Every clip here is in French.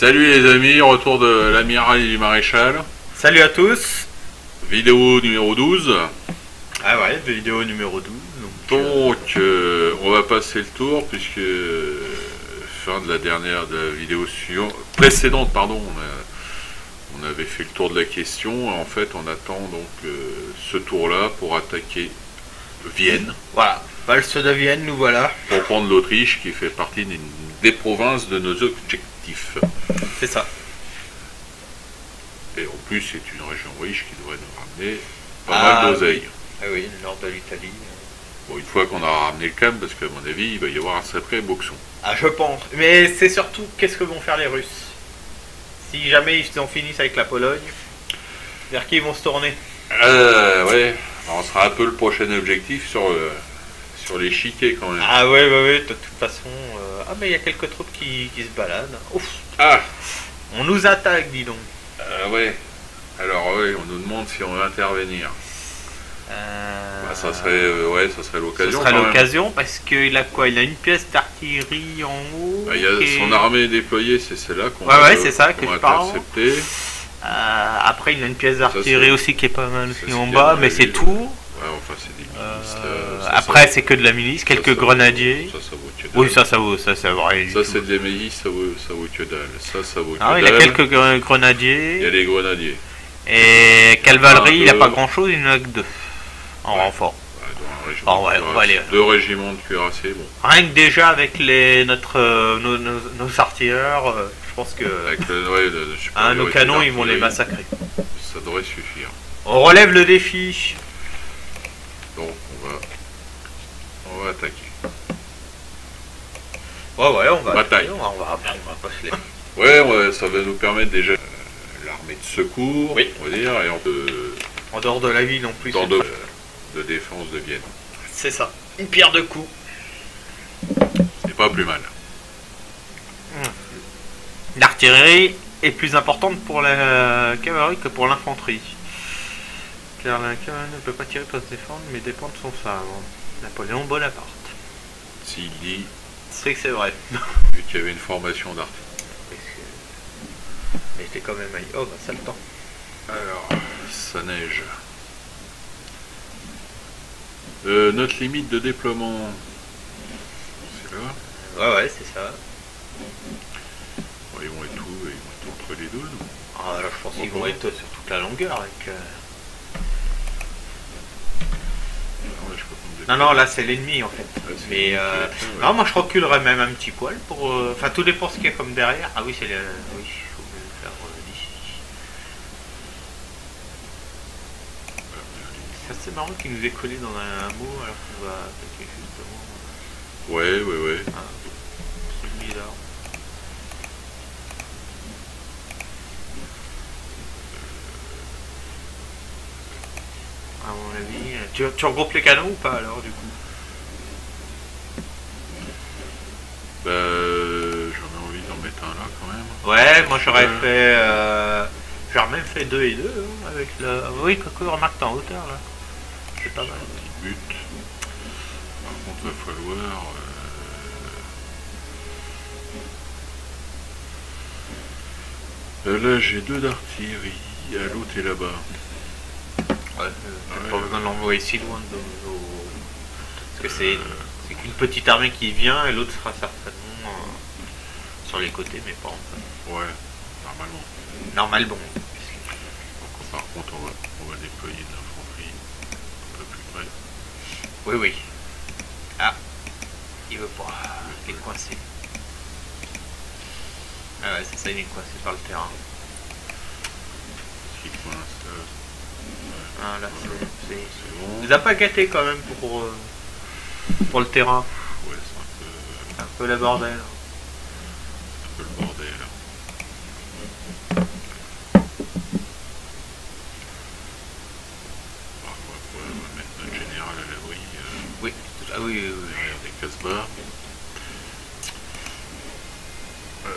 Salut les amis, retour de l'amiral et du maréchal. Salut à tous. Vidéo numéro 12. Ah ouais, vidéo numéro 12. Donc on va passer le tour puisque fin de la vidéo précédente, pardon, on avait fait le tour de la question. En fait, on attend donc ce tour-là pour attaquer Vienne. Voilà, valse de Vienne, nous voilà. Pour prendre l'Autriche qui fait partie des provinces de nos objectifs. C'est ça. Et en plus, c'est une région riche qui devrait nous ramener pas mal d'oseille. Ah oui, le nord de l'Italie. Bon, une fois qu'on aura ramené le calme, parce qu'à mon avis, il va y avoir un sacré boxon. Ah, je pense. Mais c'est surtout, qu'est-ce que vont faire les Russes? Si jamais ils en finissent avec la Pologne, vers qui ils vont se tourner? Ouais, alors, on sera un peu le prochain objectif sur l'échiquier quand même. Ah ouais, de toute façon... Ah mais il y a quelques troupes qui se baladent. Ouf. Ah, on nous attaque, dis donc. Ouais, alors ouais, on nous demande si on veut intervenir. Bah, ça serait l'occasion. Ce serait l'occasion parce qu'il a quoi? Il a une pièce d'artillerie en haut. Bah, il y a son armée déployée, c'est celle-là qu'on va intercepter. Après, il a une pièce d'artillerie aussi qui est pas mal aussi en bas, mais c'est tout. Ouais, enfin, c'est des milices. Après, c'est que de la milice, quelques grenadiers. Ça vaut que dalle. Oui, ça vaut rien. Ça, c'est des milices, ça vaut que dalle. Ça vaut que dalle. Il a quelques grenadiers. Il y a les grenadiers. Et cavalerie, il n'a pas grand-chose, il n'en a que deux. En renfort. Deux régiments de cuirassés, bon. Rien que déjà avec nos artilleurs, je pense que nos canons, ils vont les massacrer. Ça devrait suffire. On relève le défi. Donc on va attaquer. Ouais, on va bataille. On va pas se laisser. Ouais, ça va nous permettre déjà l'armée de secours, oui. On va dire, et en dehors de la ville non plus. De défense de Vienne. C'est ça. Une pierre de coups. C'est pas plus mal. L'artillerie est plus importante pour la cavalerie que pour l'infanterie. Car la cavalerie ne peut pas tirer pour se défendre, mais dépend de son sabre. Napoléon Bonaparte. S'il dit... C'est que c'est vrai. Vu qu'il y avait une formation d'artillerie. Mais c'était quand même... Oh bah ça le temps. Alors, ça neige. Notre limite de déploiement, c'est là. Ouais, c'est ça. Bon, ils vont être où? Ils vont être entre les deux, non? Ah, là, je pense qu'ils vont être sur toute la longueur avec. Non, là c'est l'ennemi en fait. Mais non, moi je reculerais même un petit poil pour. Enfin, tout dépend ce qu'il y a comme derrière. Ah oui, c'est le. Oui, il faut le faire d'ici. C'est assez marrant qu'il nous ait collé dans un mot alors qu'on va attaquer justement. Ouais. C'est bizarre. À mon avis, tu regroupes les canons ou pas alors du coup? J'en ai envie d'en mettre un là quand même. Ouais, moi j'aurais fait. J'aurais même fait 2 et 2 hein, avec le. Oui, quoi, remarque en hauteur là. C'est pas mal. Un petit but. Par contre, il va falloir. Là, j'ai 2 d'artillerie. L'autre est là-bas. Ouais, pas besoin de l'envoyer si loin de nos... Parce que c'est qu'une petite armée qui vient et l'autre sera certainement sur les côtés, mais pas en face. Ouais, normalement. Normalement. Donc, par contre, on va déployer de l'infanterie un peu plus près. Oui. Ah, il veut pas. Il est coincé. Ah ouais, c'est ça, il est coincé sur le terrain. Qui coince Ah là, c'est bon. bon. Il nous a pas gâté quand même pour le terrain. Ouais, c'est un peu le bordel. C'est un peu le bordel. On va mettre notre général à l'abri. Oui. Ah oui. Derrière des casse-bas. On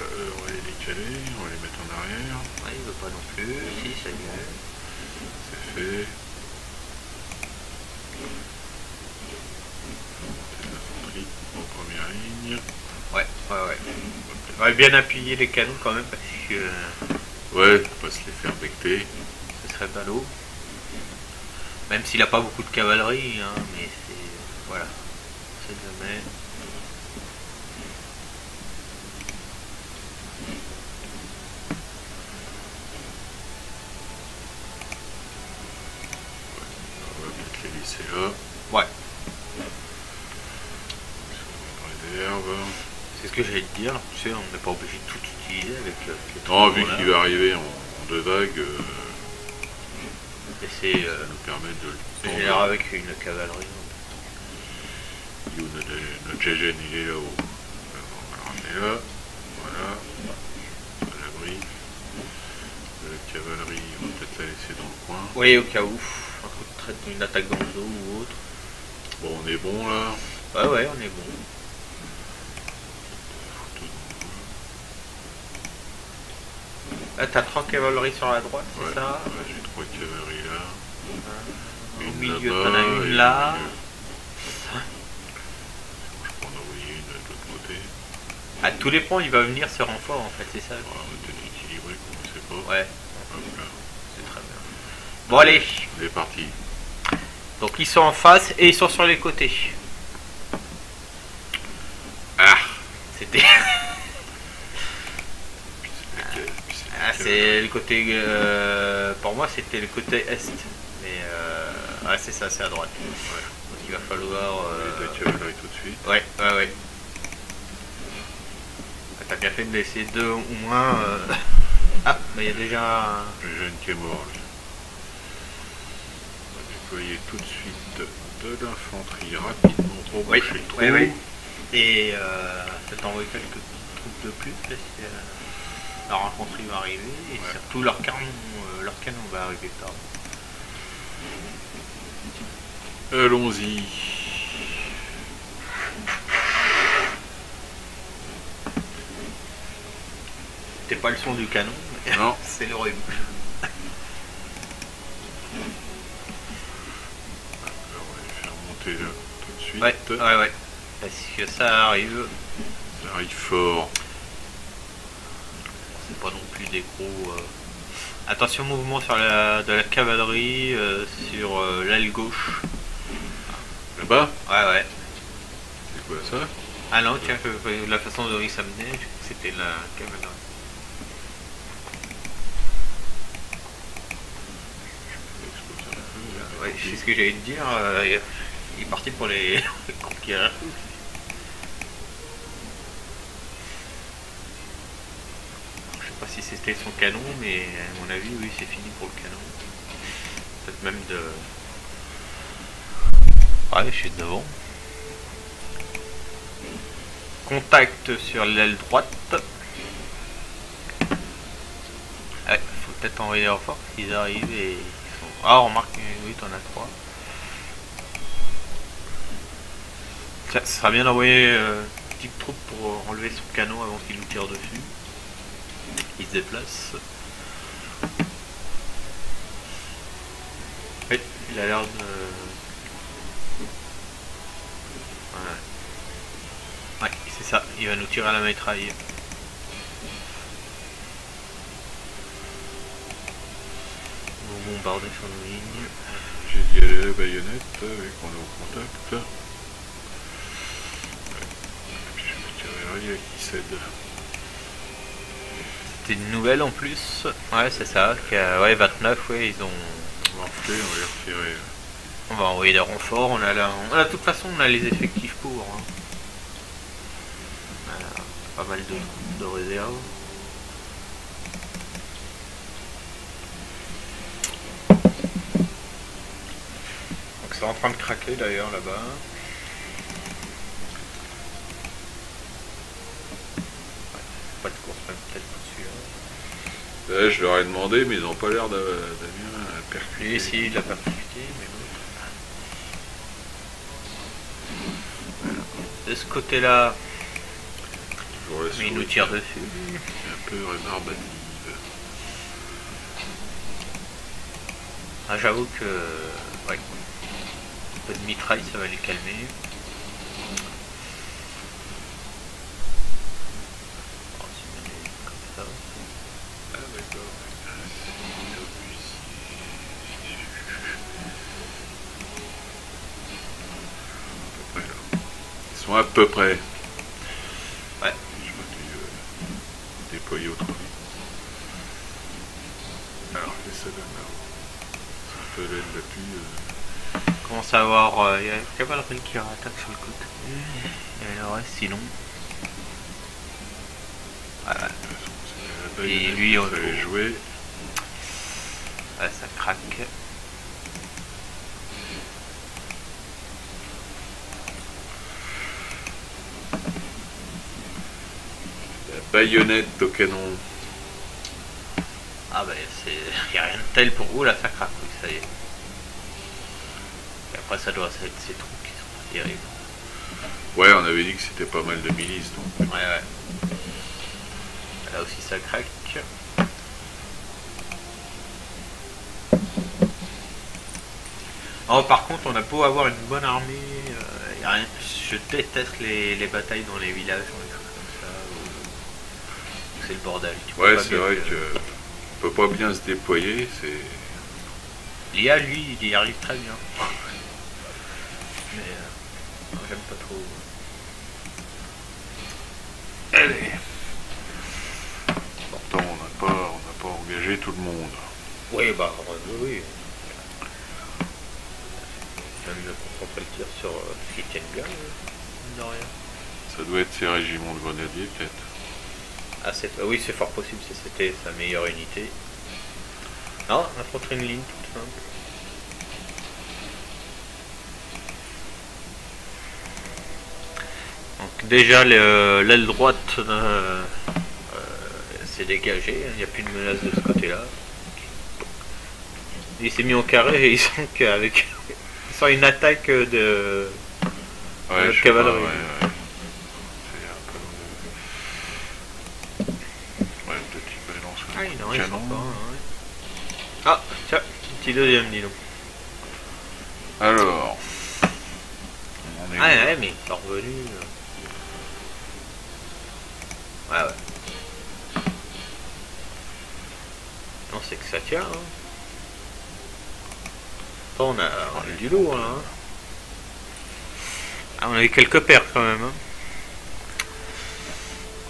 va les décaler, on va les mettre en arrière. Ouais, il veut pas non plus. Si, ça y est. C'est fait. L'infanterie en première ligne. Ouais. ouais. On va bien appuyer les canons quand même parce que Ouais, on va se les faire becter. ce serait ballot. Même s'il a pas beaucoup de cavalerie, hein, mais c'est... Voilà. C'est jamais... On va peut-être les laisser là. Ouais. Réserve. C'est ce que j'allais te dire. Tu sais, on n'est pas obligé de tout utiliser avec le Non, vu qu'il va arriver en 2 vagues, Et c'est... ça nous permet de le générer avec une cavalerie. Notre GGN il est là-haut. On va le ramener là. Voilà. À l'abri. La cavalerie, on va peut-être la laisser dans le coin. Oui, au cas où. Un coup de traite, une attaque dans le dos ou autre. Bon, on est bon là. Ouais, on est bon. Là, t'as 3 cavaleries sur la droite, c'est Ouais, ça? ouais, j'ai 3 cavaleries là. Au Une milieu, là-bas t'en as et une là. Je peux en envoyer une de l'autre côté. À tous les points, il va venir ce renfort en fait, c'est ça? On va peut-être équilibrer, on ne sait pas. Ouais, Hop là. c'est très bien. Bon, allez. On est parti. Donc, ils sont en face et ils sont sur les côtés. Ah, C'était. Ah, c'est le côté. Pour moi, c'était le côté est. Mais. Ouais, c'est ça, c'est à droite. Ouais. Donc, il va falloir. La cavalerie tout de suite. Ouais. T'as bien fait de laisser 2 au moins. Ah, mais il y a déjà. Le jeune qui est mort. Lui. On va déployer tout de suite de l'infanterie rapidement pour Oui, boucher le trou. oui. Et ça t'envoie quelques troupes de plus parce que leur infanterie va arriver et surtout leur canon va arriver tard. Allons-y. C'est pas le son du canon, mais Non. c'est le rhume. Alors, on va les faire monter là tout de suite. Ouais. Parce que ça arrive. Ça arrive fort. C'est pas non plus des gros. Attention mouvement sur de la cavalerie sur l'aile gauche. Là-bas? Ouais. C'est quoi ça? Ah non, tiens, la façon dont il s'amenait, c'était la cavalerie. Ouais, c'est ce que j'allais te dire. Il est parti pour les conquérir. Je sais pas si c'était son canon, mais à mon avis, oui, c'est fini pour le canon. Peut-être même de. Ouais, je suis devant. Contact sur l'aile droite. Ouais, faut peut-être envoyer en force. Ils arrivent et ils sont. Ah, remarque, oui, t'en as 3. Ça sera bien d'envoyer une petite troupe pour enlever son canon avant qu'il nous tire dessus. Il se déplace. Oui, il a l'air de. Ouais, c'est ça, il va nous tirer à la mitraille. On va bombarder sur nos lignes. J'ai dit aller à la baïonnette, vu qu'on est au contact. Et puis je vais tirer là, qui cède. C'était une nouvelle en plus. Ouais, c'est ça. Ouais, 29, ouais, ils ont. On va refler, on va les retirer. On va envoyer des renforts. On a de toute façon, on a les effectifs pour. Hein. On a pas mal de réserves. Donc c'est en train de craquer d'ailleurs là-bas. Pas de course même peut-être pour celui-là. Je leur ai demandé, mais ils n'ont pas l'air d'avoir percuté. Lui ici il a percuté, mais bon. De ce côté-là, mais il nous tire dessus. C'est un peu rébarbative. Ah, j'avoue que ouais. Un peu de mitraille ça va les calmer. ça. Ah d'accord. Ils sont à peu près. Ouais. J'aurais dû déployer autrement. Alors, qu'est-ce que ça donne là? C'est un peu l'aile la plus... On commence à avoir... il y a la cavalerie qui attaque sur le côté. Et le reste, sinon... Voilà. Et lui, on va jouer. Ah, ça craque. La baïonnette au canon. Ah bah c'est... y a rien de tel pour vous, là ça craque, oui, ça y est. Et après ça doit être ces trucs qui sont pas terribles. Ouais, on avait dit que c'était pas mal de milices, donc. Ouais. Là aussi ça craque. Oh, par contre, on a beau avoir une bonne armée, y a rien... je déteste les batailles dans les villages, ou des trucs comme ça, où c'est le bordel. Ouais, c'est vrai que on peut pas bien se déployer, c'est... L'IA, lui, il y arrive très bien. Mais non, j'aime pas trop. Allez. Pourtant, on n'a pas engagé tout le monde. Oui, bah oui. Je viens de me concentrer le tir sur ce qui tiennent bien, mine de rien. Ça doit être ces régiments de grenadiers, peut-être. Ah, oui, c'est fort possible, c'était sa meilleure unité. Non, affronter une ligne toute simple. Donc déjà l'aile droite s'est dégagée, il n'y a plus de menace de ce côté-là. Il s'est mis au carré et il sent qu'avec une attaque de cavalerie. Ouais. C'est un peu... Ouais, peut-être qu'il balance un canon. Ah, tiens, petit deuxième, dis donc. Alors... On est ouais, mais il est revenu. Ouais. Non, c'est que ça tient. Hein. On a eu du lourd là. Hein. Ah, on a eu quelques paires quand même. Hein.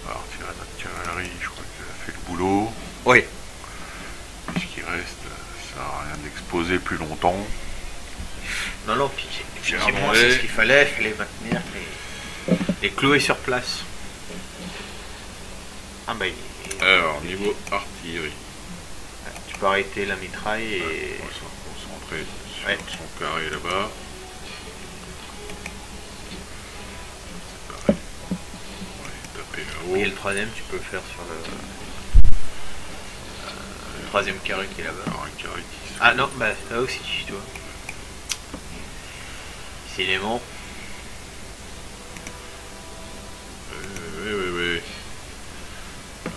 Alors, tirer notre cavalerie, je crois qu'elle a fait le boulot. Oui. Puisqu'il reste, ça sert à rien d'exposer plus longtemps. Non, puis effectivement, c'est ce qu'il fallait maintenir, les clouer sur place. Ah bah, alors, niveau artillerie. Tu peux arrêter la mitraille et... On va se concentrer sur son carré là-bas. C'est pareil. Ouais, taper là-haut. Et le troisième, tu peux le faire sur le troisième carré qui est là-bas. Alors, un carré qui... Ah non, bah là aussi, tu dois. C'est élément. Oui.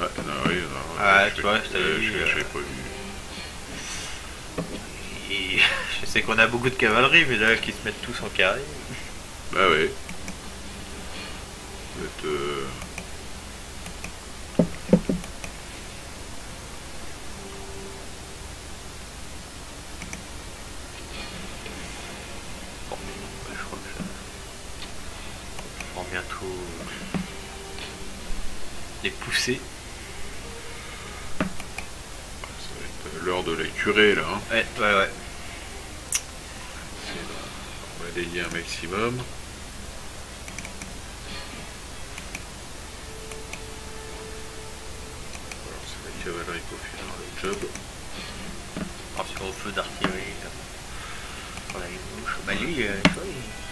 Ah, non, oui, non, ah, tu vois, je t'avais dit. Je l'ai pas vu. Et je sais qu'on a beaucoup de cavalerie, mais là, qui se mettent tous en carré. Bah ouais. Peut-être... Bientôt les pousser. Ça va être l'heure de les curer là. Hein. Ouais. On va dédier un maximum. Alors c'est la cavalerie qui finira le job. Attention au feu d'artillerie. Pour la ligne gauche. Bah lui, tu vois,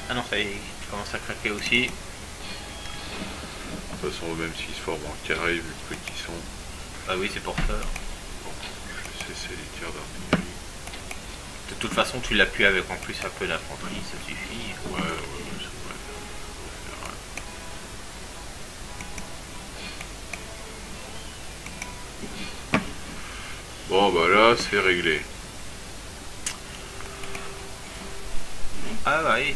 ah non, ça y est, il commence à craquer aussi. De toute façon, même s'ils se forment en carré, vu le peu qu'ils sont. Bah oui, c'est pour ça. Bon, je vais cesser les tirs d'artillerie. De toute façon, tu l'appuies avec en plus un peu d'infanterie, ça suffit. Ouais, c'est vrai. Bon, bah là, c'est réglé. Ah oui,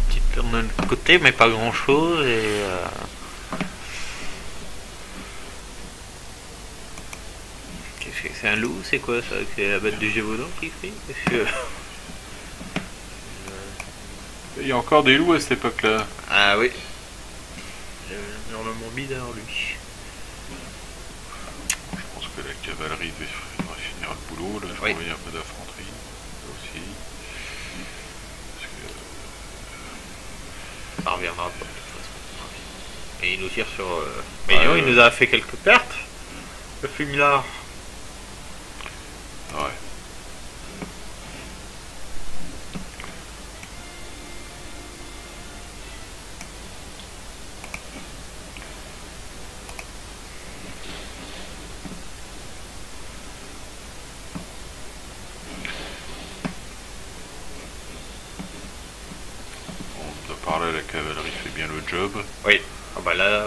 petite perte de côté, mais pas grand chose. Et C'est un loup, c'est quoi ça? C'est la bête du Gévaudan qui crie? Parce que... Il y a encore des loups à cette époque-là. Ah oui. Hurlement bidard lui. Je pense que la cavalerie va finir le boulot. Là, je Oui. voyais un peu d'infanterie aussi. Parce que, Ça reviendra pas de toute façon. Et il nous tire sur... Mais non, il nous a fait quelques pertes. Le fumilard. ouais. Par là, la cavalerie fait bien le job. Oui. Ah bah là...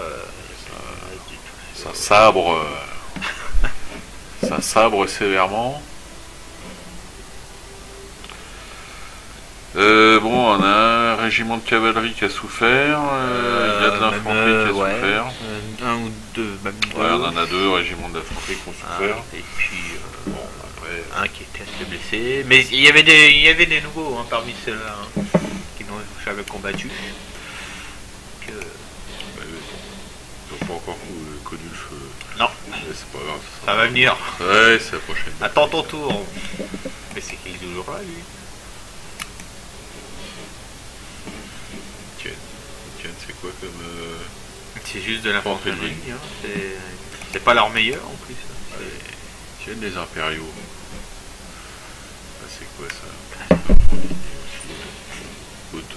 Ça sabre. Ça sabre sévèrement. Bon, on a un régiment de cavalerie qui a souffert. Il y a de l'infanterie qui a souffert. Un ou deux, même deux. Ouais, on en a deux régiments d'infanterie qui ont souffert. Et puis... Bon, après. un qui était assez blessé. Mais il y avait des nouveaux hein, parmi ceux-là hein, qui n'ont jamais combattu. Que... Ils n'ont pas encore connu le feu. Non. Mais c'est pas grave. Ça va venir. Ouais, c'est la prochaine. Attends ton tour. Mais c'est qu'il est toujours là, lui. Tiens, c'est quoi comme. C'est juste de l'infanterie. Infanterie. Hein. C'est pas leur meilleur en plus. Hein. Tiens, des impériaux. Ah, c'est quoi ça? Écoute.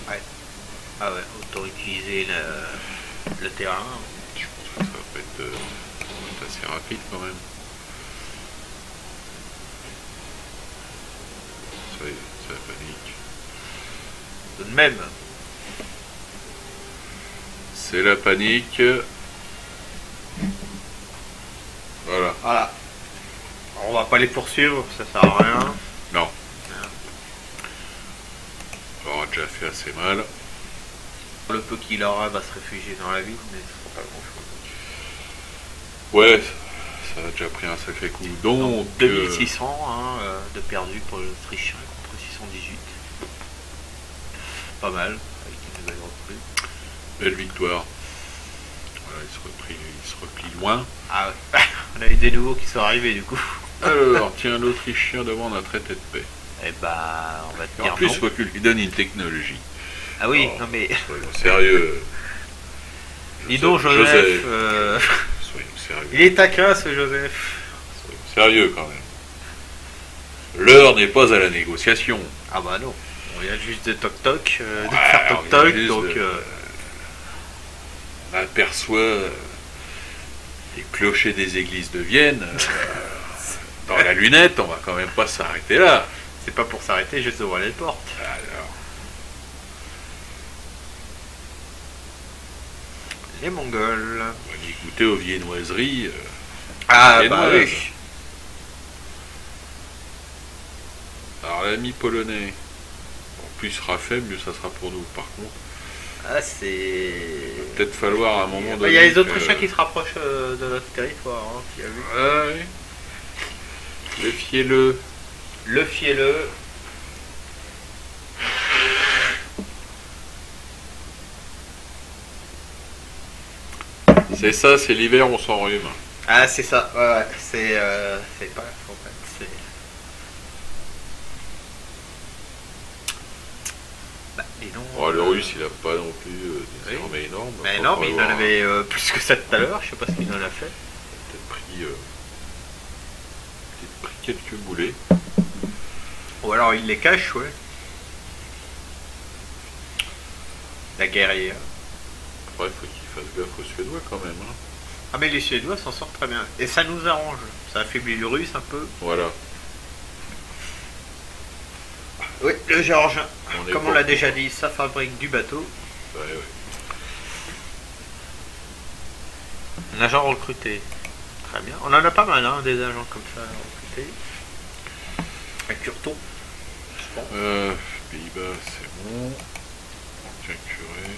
Ouais. Ah ouais, autant utiliser le terrain. Je pense que ça va être assez rapide quand même. Ça y est, c'est la panique. Tout de même. C'est la panique. Voilà. Voilà. Alors, on va pas les poursuivre, ça sert à rien. Non. Ça aura déjà fait assez mal. Le peu qu'il aura va se réfugier dans la ville, mais ce sera pas grand chose. Ouais, ça a déjà pris un sacré coup. Donc, 2600 hein, de perdu pour l'Autrichien contre 618. Pas mal, avec une nouvelle recrue. belle victoire. Voilà, il se replie loin. Ah ouais, on a eu des nouveaux qui sont arrivés du coup. Alors, tiens, l'Autrichien demande un traité de paix. Eh bah, on va te Et dire en plus, il non. faut qu'il lui donne une technologie. Ah oui, Oh, non mais... Soyons sérieux. Dis donc Joseph, Soyons sérieux. il est taquin ce Joseph. Soyons sérieux quand même. L'heure n'est pas à la négociation. Ah bah non, on vient juste de toc toc, de Ouais, faire on toc vient toc, juste donc... On aperçoit les clochers des églises de Vienne dans la lunette, on va quand même pas s'arrêter là. c'est pas pour s'arrêter, juste devant les portes. Alors, Les Mongols. on va y goûter aux viennoiseries. Ah viennoises. bah oui. Alors l'ami polonais, plus il sera faible, mieux ça sera pour nous. Par contre, Ah c'est... peut-être falloir à un moment donné. Il y a les Autrichiens qui se rapprochent de notre territoire, hein, tu as vu. Ouais. Défiez-le. Le fielleux. C'est ça, c'est l'hiver, on s'enrhume. Ah c'est ça, ouais, ouais. C'est pas en fait, c'est... Bah dis donc... Oh, le russe, il a pas non plus des Oui. armées énormes. Mais Faut non, pas mais il en avoir- avait plus que ça tout à l'heure, je sais pas ce qu'il en a fait. peut-être pris quelques boulets. Ou alors il les cache, ouais. La guerrière. Après, il faut qu'il fasse gaffe aux Suédois quand même. Hein. Ah mais les Suédois s'en sortent très bien. Et ça nous arrange. Ça affaiblit le russe un peu. Voilà. Oui, le Géorgien. On est Comme on pour- l'a déjà dit, ça fabrique du bateau. Ouais, ouais. Un agent recruté. Très bien. On en a pas mal, hein, des agents comme ça recrutés. Un Curton. Je pense. Pays-Bas, c'est bon. Tiens, curé.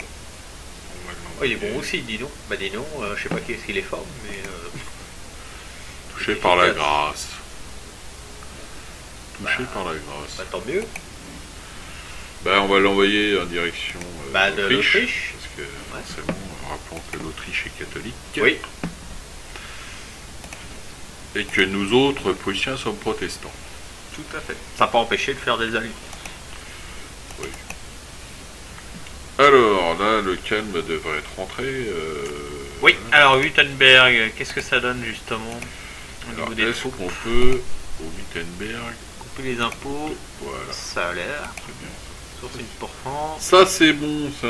On va Oh, il est l'envoyer. bon aussi, dis donc. Bah dis donc, je sais pas qui est-ce qu'il est fort, mais... Touché par la grâce. Touché par la grâce. Bah tant mieux. Bah, on va l'envoyer en direction Bah, de d'Autriche. l'Autriche. Parce que forcément, rappelons que l'Autriche est catholique. Oui. Et que nous autres, Prussiens, sommes protestants. Tout à fait. Ça n'a pas empêché de faire des alliés. Oui. Alors, là, le calme devrait être rentré. Oui, alors Wittenberg, qu'est-ce que ça donne justement au Alors, niveau des est-ce troupes? qu'on peut, au Wittenberg, Couper les impôts, voilà, ça a l'air. très bien. 60%. Ça, c'est bon, ça.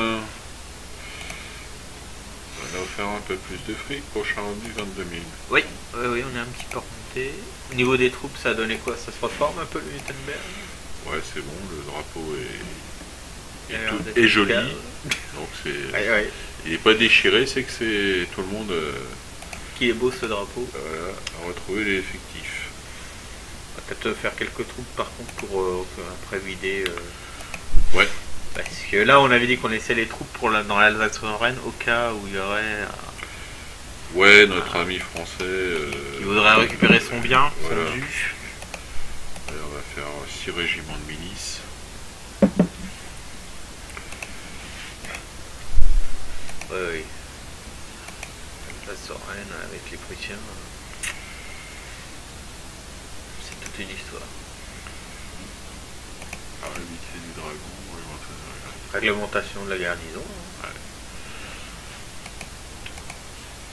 On va faire un peu plus de fric. Prochain revenu, 22 000. Oui, oui, on est un petit peu remonté. Au niveau des troupes, ça a donné quoi? Ça se reforme un peu le Wittenberg? Ouais, c'est bon, le drapeau Il a l'air d'être est joli. calme. Donc, c'est, Ouais. il n'est pas déchiré, c'est que c'est tout le monde Qui est beau ce drapeau. voilà, a retrouvé les effectifs. On va peut-être faire quelques troupes par contre pour après vider. Ouais. Parce que là, on avait dit qu'on laissait les troupes pour dans l'Alsace-Lorraine au cas où il y aurait Ouais, notre ami français. qui voudrait récupérer son bien, voilà. son dû. Et on va faire 6 régiments de milices. Oui. L'Alsace-Lorraine avec les Prussiens. C'est toute une histoire. Ah, le métier du dragon, éventuellement. Réglementation de la garnison. Ouais.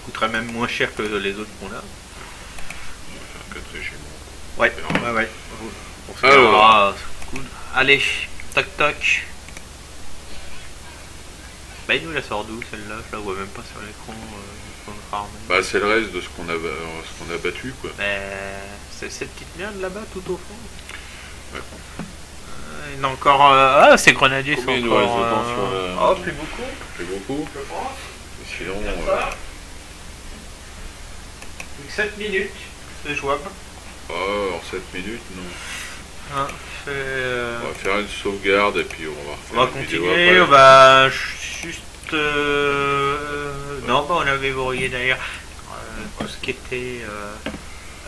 Coûterait même moins cher que les autres qu'on a. On va faire 4 régiments. Ouais, On verra. ouais. On se Alors. verra. Cool. Allez, toc toc. Bah, il nous la sort d'où celle-là? Je la vois même pas sur l'écran. Notre armée. Bah, c'est le reste de ce qu'on a battu, quoi. C'est cette petite merde là-bas tout au fond. Ouais. Il y en a encore. Ah, ces grenadiers Combien il sont nous reste encore. de temps sur la- Oh, plus beaucoup, C'est beaucoup. je pense. Et sinon, Plus que 7 minutes, c'est jouable. en 7 minutes, non. Hein, On va faire une sauvegarde et puis on va On va refaire une vidéo continuer, après. on va juste... Non, bah on avait verrouillé d'ailleurs tout ce qui était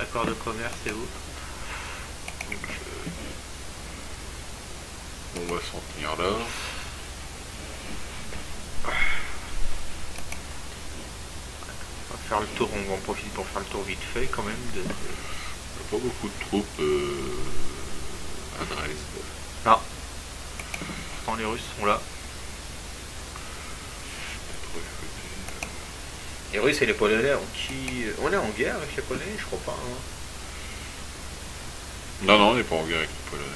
accord de commerce et autres. Donc, on va s'en tenir là. On va faire le tour, on en profite pour faire le tour vite fait quand même. Il n'y a pas beaucoup de troupes à Dresde. Non. Pourtant les Russes sont là. Peut-être recruter. Les Russes et les Polonais, on est en guerre avec les Polonais, je crois pas. Hein. Non, non, on n'est pas en guerre avec les Polonais.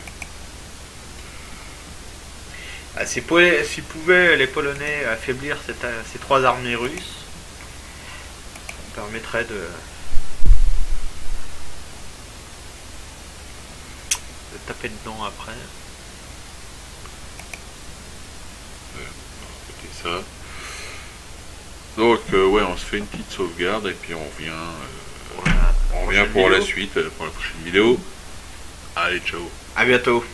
Ah, s'ils pouvaient les Polonais affaiblir ces trois armées russes, ça permettrait de taper dedans après. C'était ça. Donc, ouais, on se fait une petite sauvegarde et puis on revient, Pour la pour prochaine la vidéo. suite, pour la prochaine vidéo. Allez, ciao. À bientôt.